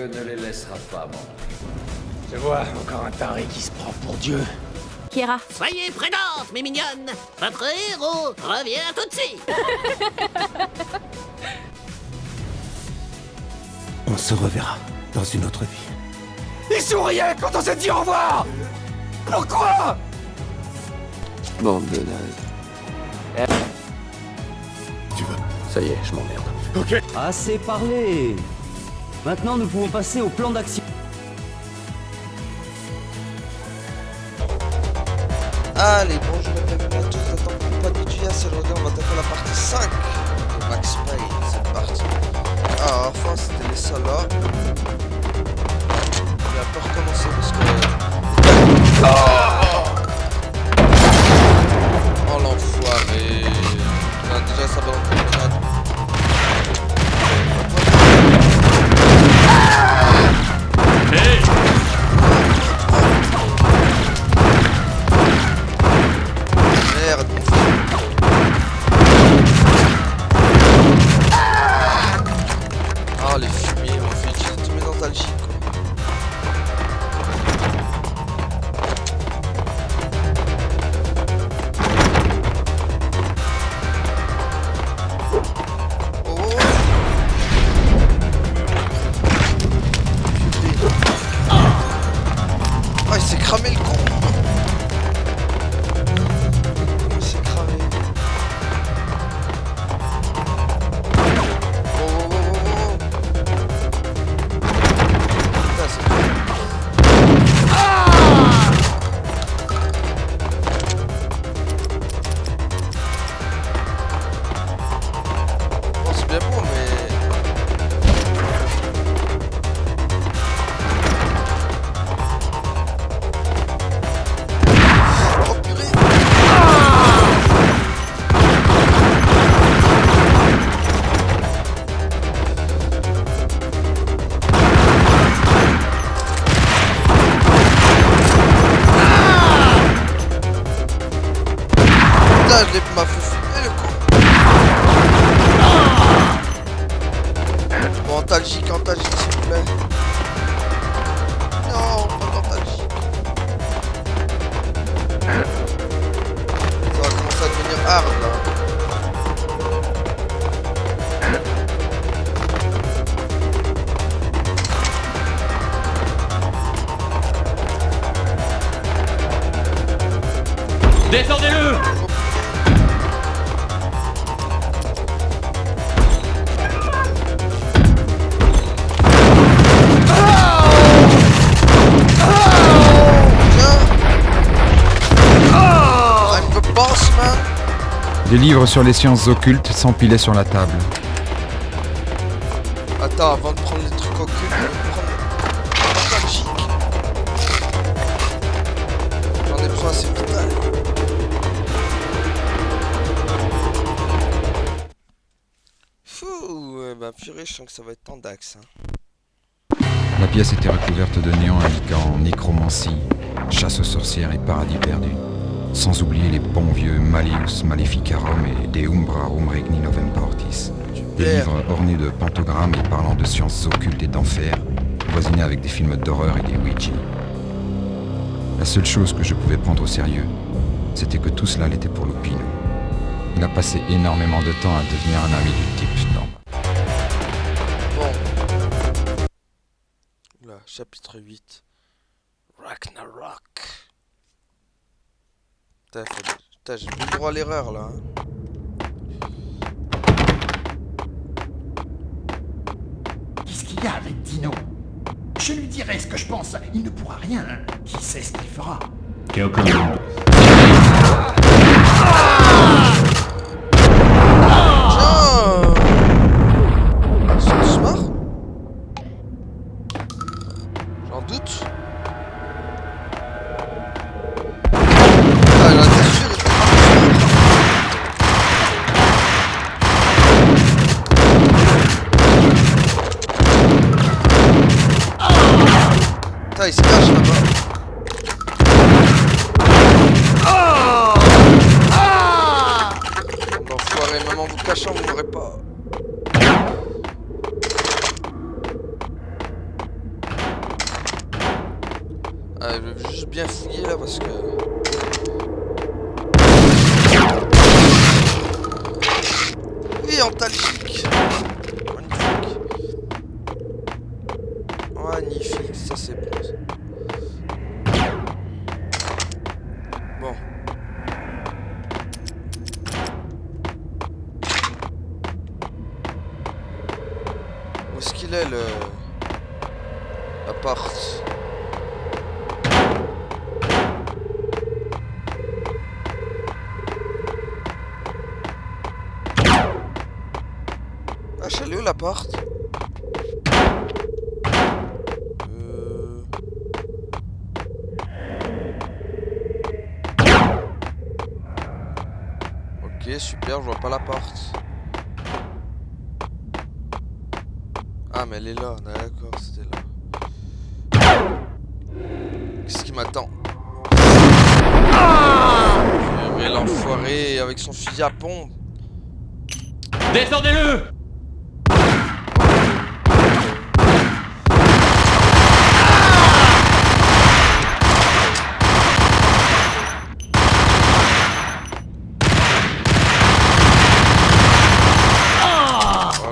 Dieu ne les laissera pas mourir. Je vois, encore un taré qui se prend pour Dieu. Kiera. Soyez prudentes, mes mignonnes. Votre héros revient tout de suite. On se reverra dans une autre vie. Il souriait quand on s'est dit au revoir. Pourquoi? Bande de nazes. Tu veux? Ça y est, je m'emmerde. Ok. Assez parlé. Maintenant, nous pouvons passer au plan d'action. Allez, bonjour et bienvenue à tous, vous êtes en compagnie du Yass, aujourd'hui on va attaquer la partie 5 de Max Payne, c'est parti. Ah, enfin c'était les solos. On va pas recommencer parce que... Oh l'enfoiré. Déjà ça va dans le promenade. Merde, mon fou. Ah les fumiers, on fait utiliser tous mes nostalgiques quoi. Oh. Ah il s'est cramé le con. Je m'a fait fumer le con. Bon, antalgique s'il vous plaît. Non, pas d'antalgique. Ça va commencer à devenir hard là. Descendez-le. Des livres sur les sciences occultes s'empilaient sur la table. Attends, avant de prendre les trucs occultes, je vais prendre nostalgique. J'en ai besoin, c'est vital. Fou, bah purée, je sens que ça va être tendax. Hein. La pièce était recouverte de néons indiquant nécromancie, chasse aux sorcières et paradis perdu. Sans oublier les bons vieux Malleus Maleficarum et De Umbrarum Regni Novemportis. Des livres ornés de pantogrammes et parlant de sciences occultes et d'enfer, voisinés avec des films d'horreur et des Ouija. La seule chose que je pouvais prendre au sérieux, c'était que tout cela l'était pour Lupino. Il a passé énormément de temps à devenir un ami du type normal. Bon. Là, chapitre 8. Ragnarok. Putain, j'ai plus le droit à l'erreur là. Qu'est-ce qu'il y a avec Dino? Je lui dirai ce que je pense. Il ne pourra rien. Qui sait ce qu'il fera? C'est smart. J'en doute. Ah, là, t'es sûr, il Putain, il se cache là-bas. Enfoiré, même en vous cachant, vous n'aurez pas. Ah, je vais juste bien fouiller là parce que... Oui, antalgique. Magnifique. Magnifique, ça c'est bon. Bon. Où est-ce qu'il est le... appart? Ah, je suis où l'appart? Ok, super, je vois pas l'appart. Ah, mais elle est là, d'accord, c'était là. Qu'est-ce qui m'attend? Mais l'enfoiré avec son fusil à pompe. Descendez-le!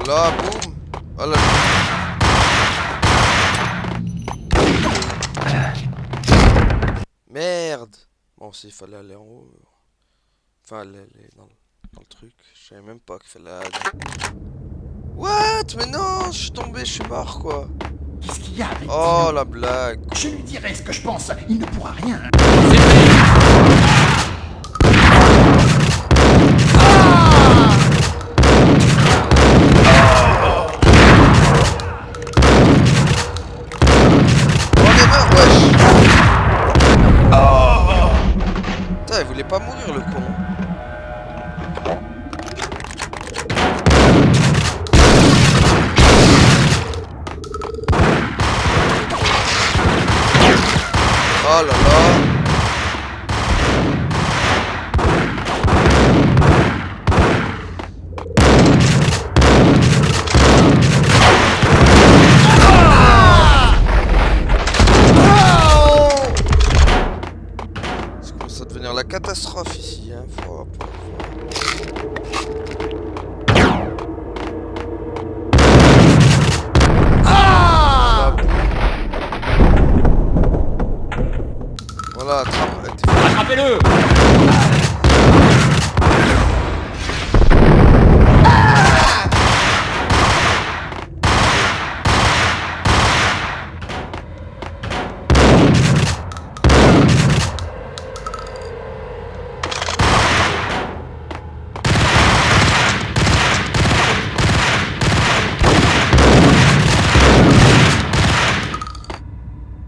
Voilà, boum. Voilà. Merde. Bon, s'il fallait aller en haut. Enfin, aller dans le truc. Je savais même pas qu'il fallait aller. What? Mais non, je suis tombé, je suis mort, quoi. Qu'est-ce qu'il y a avec Oh, Dino? la blague. Je lui dirai ce que je pense, il ne pourra rien. Putain, il voulait pas mourir le con. Oh là là. Ça commence à devenir la catastrophe ici, hein. Voilà, Attrapez-le!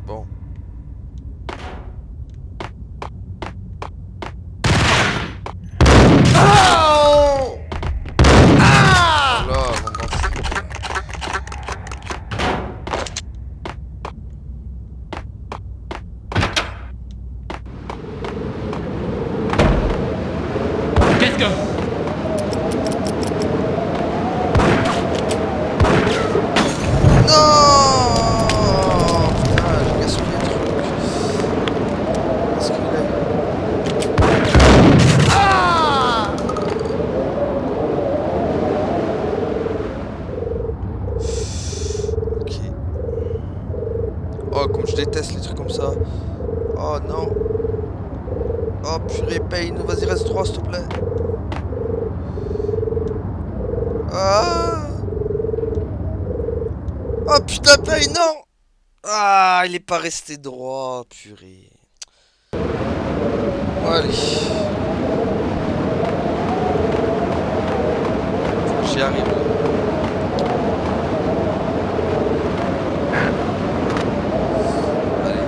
bon. Voilà, avant d'en foutre. Qu'est-ce que... Non! Putain, j'ai gaspillé le truc. Qu'est-ce qu'il est? Ok. Oh, comme je déteste les trucs comme ça. Oh non. Oh purée, paye. Vas-y, reste droit, s'il te plaît. Ah! Oh putain, paye, non! Ah, il est pas resté droit, purée. Bon, allez. Faut que j'y arrive là. Allez.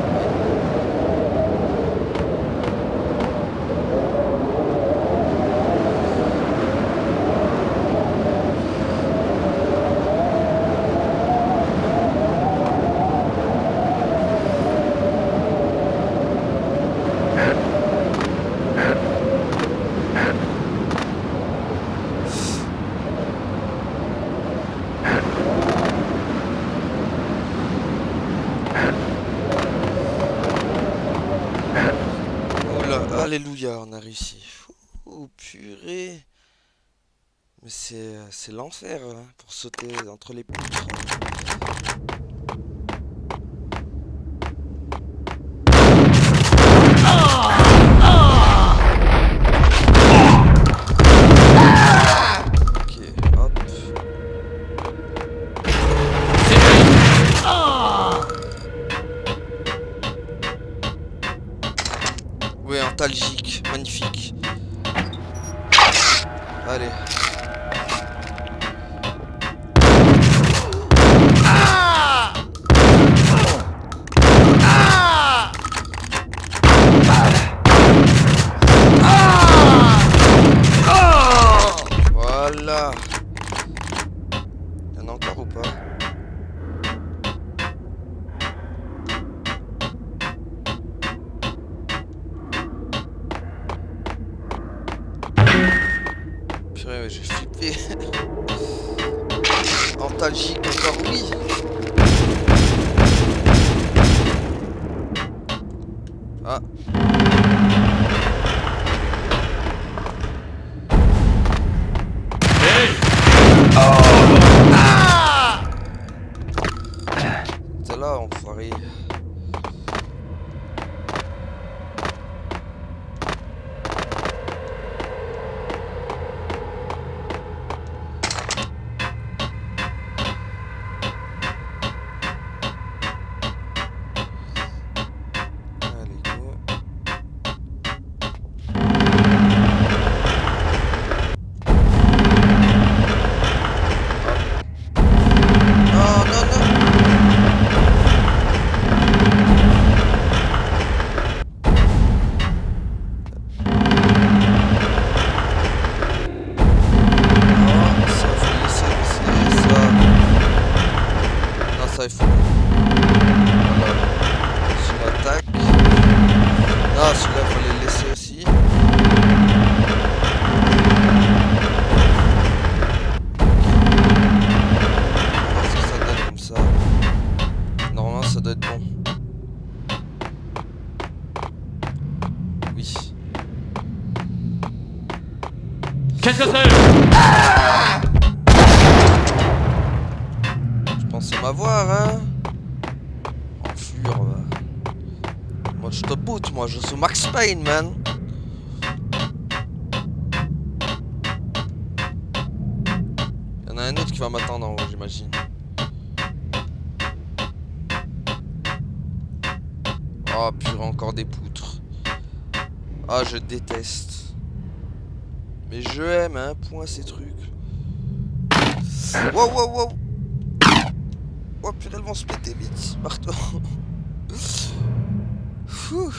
Alléluia, on a réussi. Oh purée. Mais c'est l'enfer hein, pour sauter entre les poutres. Ok, hop. Ouais, antalgique, magnifique. Allez. Voilà. Il y en a encore ou pas? Purée, mais j'ai flippé. Antalgique encore, oui. Ah. C'est là, enfoiré. Allez, go. Non, non, non. Ça, faut laisser ça. Non, ça, il faut. Voilà. Sur l'attaque. Non, celui-là, il faut les laisser aussi. Voir ce que ça donne comme ça. Normalement, ça doit être bon. Oui. Qu'est-ce que c'est? Je pensais m'avoir, hein. Enflure, va. Moi, je te boot, moi, je suis Max Payne, man. Il y en a un autre qui va m'attendre en haut, j'imagine. Oh, purée, encore des poutres. Ah, je déteste. Mais je aime, hein, point ces trucs. Wow, wow, wow. Oh, purée, elles vont se péter vite, partout. Fou.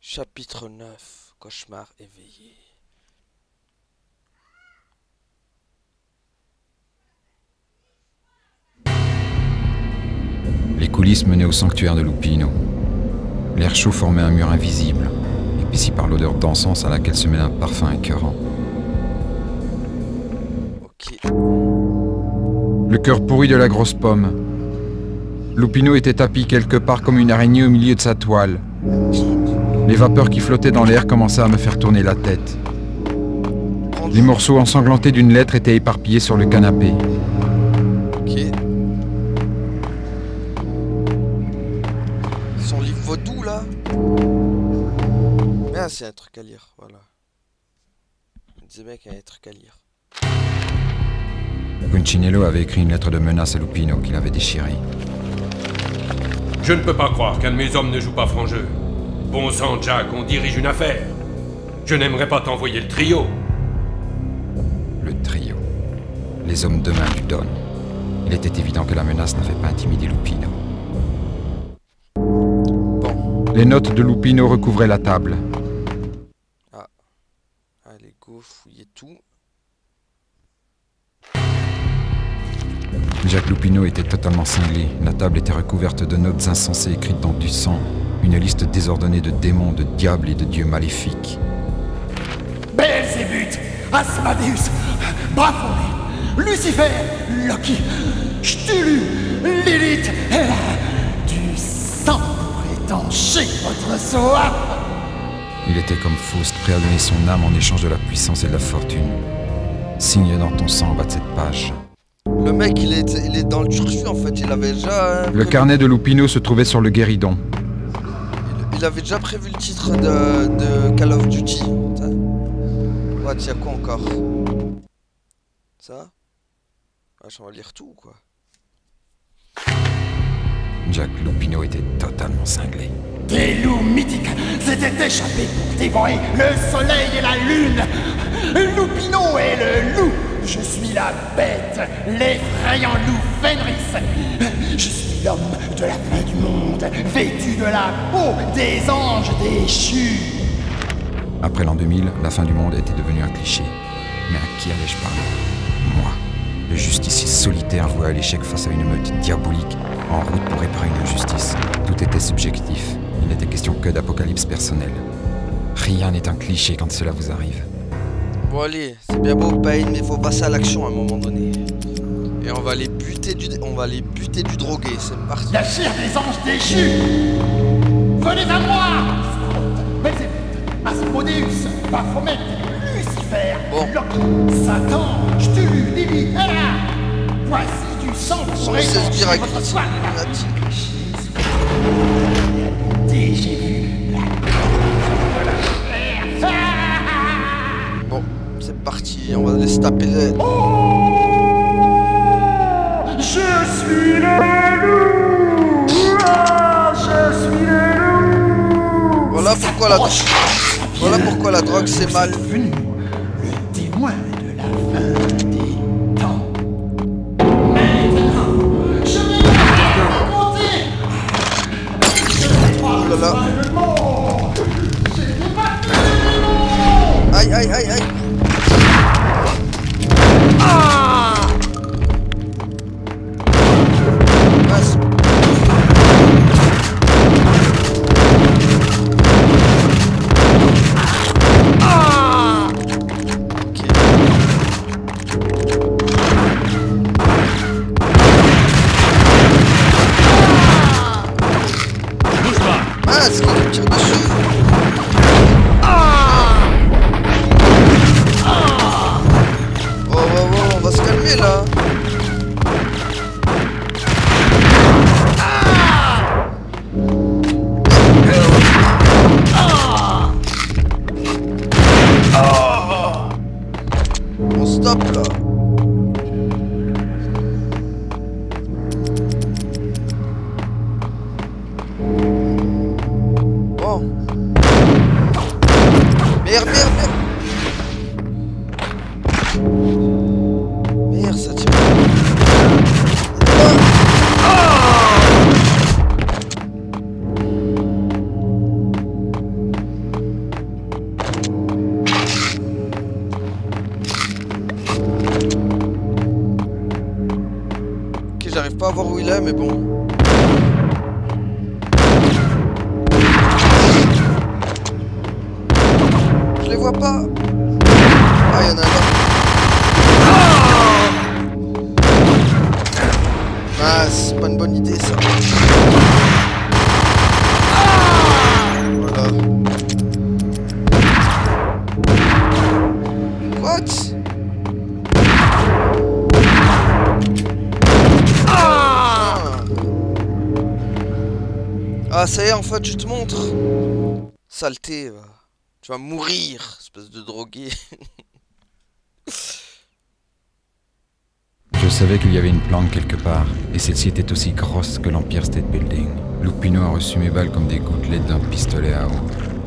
Chapitre 9. Cauchemar éveillé. Les coulisses menaient au sanctuaire de Lupino. L'air chaud formait un mur invisible, épaissi par l'odeur d'encens à laquelle se mêlait un parfum écœurant. Ok. Le cœur pourri de la grosse pomme. Lupino était tapi quelque part comme une araignée au milieu de sa toile. Les vapeurs qui flottaient dans l'air commençaient à me faire tourner la tête. Les morceaux ensanglantés d'une lettre étaient éparpillés sur le canapé. Ok. Son livre vaudou là. Ah, c'est un truc à lire, voilà. Je me disais bien qu'il y a un truc à lire. Punchinello avait écrit une lettre de menace à Lupino qu'il avait déchirée. Je ne peux pas croire qu'un de mes hommes ne joue pas franc jeu. Bon sang, Jack, on dirige une affaire. Je n'aimerais pas t'envoyer le trio. Le trio. Les hommes de main du Don. Il était évident que la menace n'avait pas intimidé Lupino. Bon. Les notes de Lupino recouvraient la table. Ah. Allez, go, fouillez tout. Jacques Lupino était totalement cinglé. La table était recouverte de notes insensées écrites dans du sang. Une liste désordonnée de démons, de diables et de dieux maléfiques. Belzébuth, Asmodeus, Baphomet, Lucifer, Loki, Cthulhu, Lilith, du sang pour étancher votre soif. Il était comme Faust, prêt à donner son âme en échange de la puissance et de la fortune. Signe dans ton sang en bas de cette page. Le mec, il est dans le turfu en fait. Il avait déjà. Le carnet de Lupino se trouvait sur le guéridon. Il avait déjà prévu le titre de Call of Duty. Ouais, y'a quoi encore? Ça? Wesh, on va lire tout quoi. Jack Lupino était totalement cinglé. Des loups mythiques s'étaient échappés pour dévorer le soleil et la lune. Lupino est le loup. Je suis la bête, l'effrayant loup Fenris. Je suis l'homme de la fin du monde, vêtu de la peau des anges déchus. Après l'an 2000, la fin du monde était devenue un cliché. Mais à qui allais-je parler? Moi, le justicier solitaire voué à l'échec face à une meute diabolique, en route pour réparer une injustice. Tout était subjectif. Il n'était question que d'apocalypse personnelle. Rien n'est un cliché quand cela vous arrive. Bon allez, c'est bien beau Pain, mais faut passer à l'action à un moment donné. Et on va les buter du drogué, c'est parti. La chair des anges déchus. Venez à moi. Belzébuth, Asmodeus, Baphomet, Lucifer, Bon. Loki, Satan, Cthulhu, Lilith, Hela. Voici du sang pour C'est étancher direct. votre soif. J'ai vu la Bon, c'est parti, on va laisser taper les... Je suis le loup. Je suis le loup. Voilà pourquoi la drogue c'est mal. Devenu le témoin de la fin des temps. Maintenant, je vais remonter. Oh là là. Aïe aïe aïe aïe. Mince. Mince, il me tire dessus. Oh, on va se calmer là. On stop là. Bon. Merde. Merde, ça tire. Ok, j'arrive pas à voir où il est, mais bon. Je les vois pas. Ah, il y en a un là. Ah, c'est pas une bonne idée ça. Voilà. What? Ah, ça y est, en fait, je te montre. Saleté, va. Tu vas mourir, espèce de drogué. Je savais qu'il y avait une planque quelque part, et celle-ci était aussi grosse que l'Empire State Building. Lupino a reçu mes balles comme des gouttelettes d'un pistolet à eau.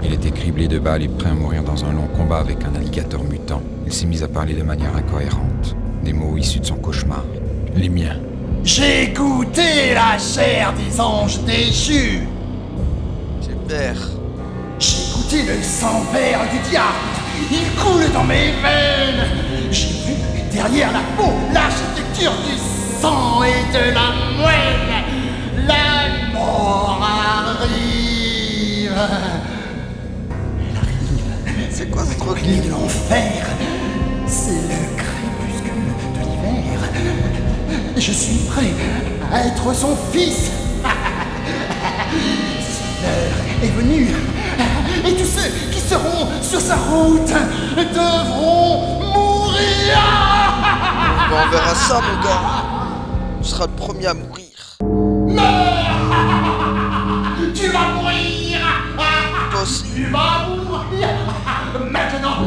Il était criblé de balles et prêt à mourir dans un long combat avec un alligator mutant. Il s'est mis à parler de manière incohérente. Des mots issus de son cauchemar. Les miens. J'ai goûté la chair des anges déchus. Super. J'ai goûté le sang vert du diable. Il coule dans mes veines. J'ai vu derrière la peau l'architecture du sang et de la moelle. La mort arrive. C'est quoi ce truc? Clé de l'enfer. C'est le crépuscule de l'hiver. Je suis prêt à être son fils. L'heure est venue. Et tous ceux qui seront sur sa route devront mourir. Bon, on verra ça, mon gars. Tu seras le premier à mourir. Tu vas mourir. Toi aussi. Tu vas mourir. Maintenant.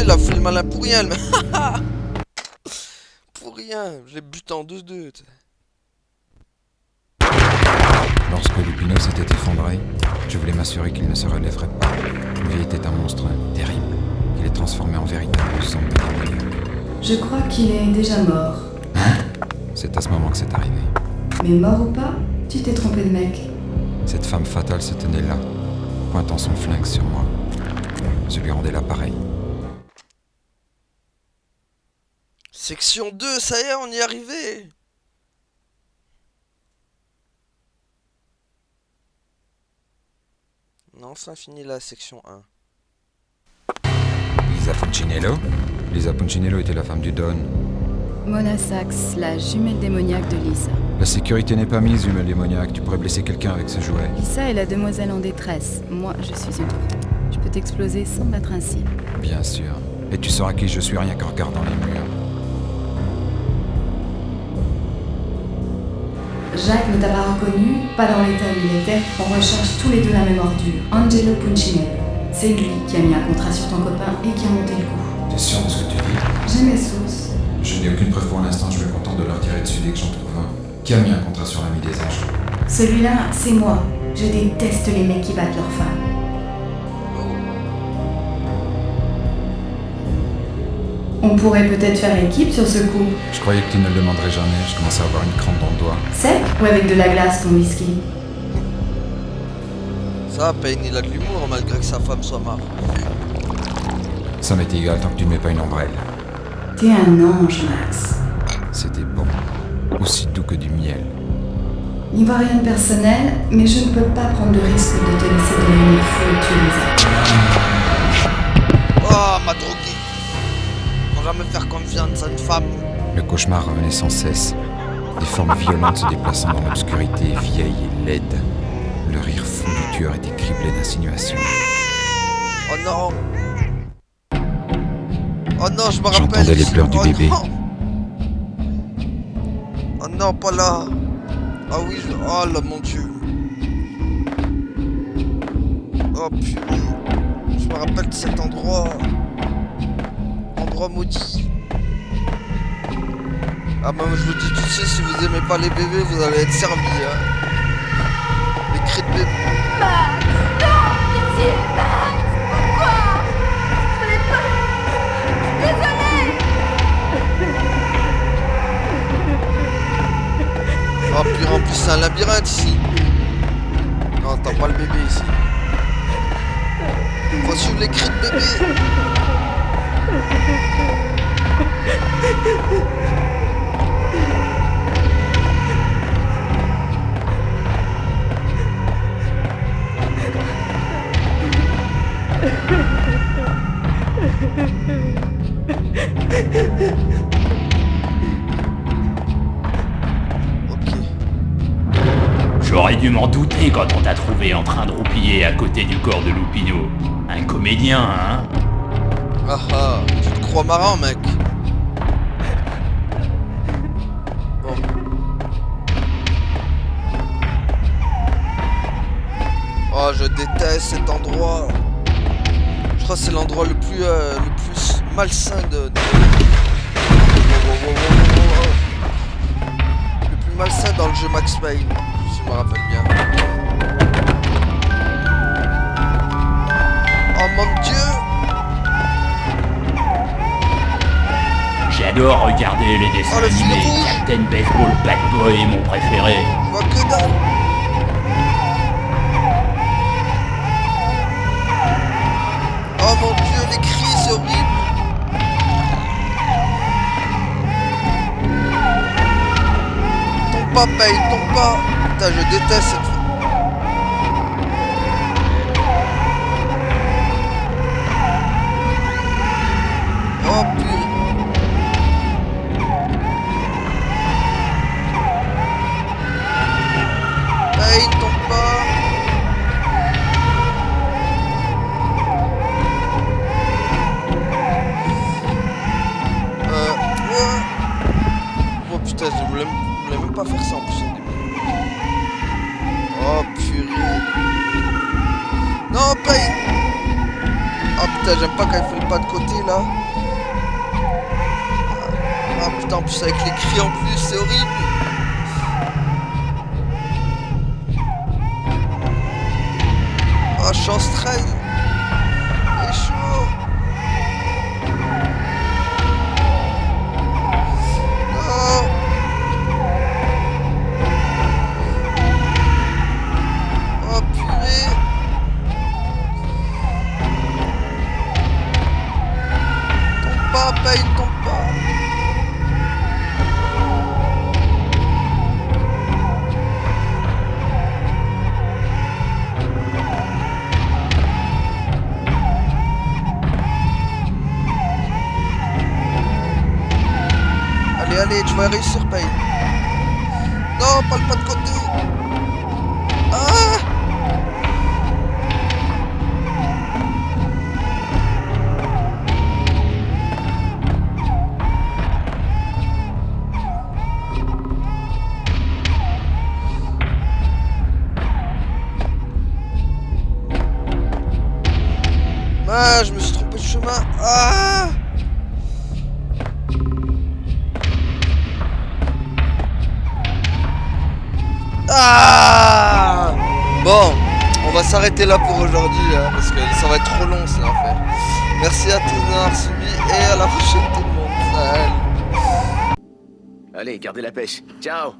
Il a fait le malin pour rien, mais pour rien, je l'ai buté en 2-2. Lorsque Lupino s'était effondré, je voulais m'assurer qu'il ne se relèverait pas. Lui était un monstre terrible, qui les transformait en véritable zombie démoniaque. Je crois qu'il est déjà mort. C'est à ce moment que c'est arrivé. Mais mort ou pas, tu t'es trompé de mec. Cette femme fatale se tenait là, pointant son flingue sur moi. Je lui rendais l'appareil. Section 2, ça y est, on y est arrivé. On a enfin fini la section 1. Lisa Punchinello. Lisa Punchinello était la femme du Don. Mona Sachs, la jumelle démoniaque de Lisa. La sécurité n'est pas mise, jumelle démoniaque. Tu pourrais blesser quelqu'un avec ce jouet. Lisa est la demoiselle en détresse. Moi, je suis une trou. Je peux t'exploser sans battre un cil. Bien sûr. Et tu sauras qui je suis rien qu'en regardant les murs. Jacques ne t'a pas reconnu, pas dans l'état où il était. On recherche tous les deux la même ordure. Angelo Punchinello. C'est lui qui a mis un contrat sur ton copain et qui a monté le coup. T'es sûr de ce que tu dis? J'ai mes sources. Je n'ai aucune preuve pour l'instant, je me contente de leur tirer dessus dès que j'en trouve un. Qui a mis un contrat sur l'ami des anges? Celui-là, c'est moi. Je déteste les mecs qui battent leurs femmes. On pourrait peut-être faire équipe sur ce coup. Je croyais que tu ne le demanderais jamais, je commençais à avoir une crampe dans le doigt. Sec ou avec de la glace ton whisky? Ça, Payne, il a de l'humour malgré que sa femme soit morte. Ça m'est égal tant que tu ne mets pas une ombrelle. T'es un ange, Max. C'était bon. Aussi doux que du miel. N'y voit rien de personnel, mais je ne peux pas prendre le risque de te laisser devenir fou et tuer les autres. Oh, m'a drogué. Faut jamais faire confiance à une femme. Le cauchemar revenait sans cesse. Des formes violentes se déplaçant dans l'obscurité vieille et laide. Le rire fou du tueur était criblé d'insinuations. Oh non. Oh non, je me rappelle. J'entendais les pleurs du bébé. Non. Oh non, pas là. Ah oui, oh là, mon Dieu. Oh putain. Je me rappelle de cet endroit. Endroit maudit. Ah bah je vous dis tout de suite, si vous aimez pas les bébés, vous allez être servis, hein. Les cris de bébé. Max, non, pitié, Max, pourquoi? Je voulais pas. Désolée. Oh puis en plus c'est un labyrinthe ici. Non, t'as pas le bébé ici. Faut suivre les cris de bébé. J'aurais dû m'en douter quand on t'a trouvé en train de roupiller à côté du corps de Lupino. Un comédien, hein? Ah ah, tu te crois marrant, mec. Bon. Oh, je déteste cet endroit. Je crois que c'est l'endroit le plus malsain de... Le plus malsain dans le jeu Max Payne, si je me rappelle bien. Oh mon Dieu! J'adore regarder les dessins le fil animés. rouge. Captain Baseball Bad Boy est mon préféré. Je vois que dalle. Oh mon Dieu, les cris, c'est horrible. Ton pas, Pain, tombe pas. Putain, je déteste cette... Oh purée. Pain, tombe pas. Oh putain, je voulais même pas faire ça en plus. Oh purée. Non, Pain. Oh putain, j'aime pas quand il fait le pas de côté là. Ah putain, en plus avec les cris en plus, c'est horrible. Oh, je suis en strike. Il est chaud. Non. Oh purée. Tombe pas, Pain, tombe pas. Allez, tu vas réussir, Pain. Non, pas le pas de côté. Ah! Ah, je me suis trompé de chemin. Ah! Ah! Bon, on va s'arrêter là pour aujourd'hui, hein, parce que ça va être trop long, c'est l'enfer. Merci à tous d'avoir suivi et à la prochaine tout le monde. Salut. Allez, gardez la pêche. Ciao.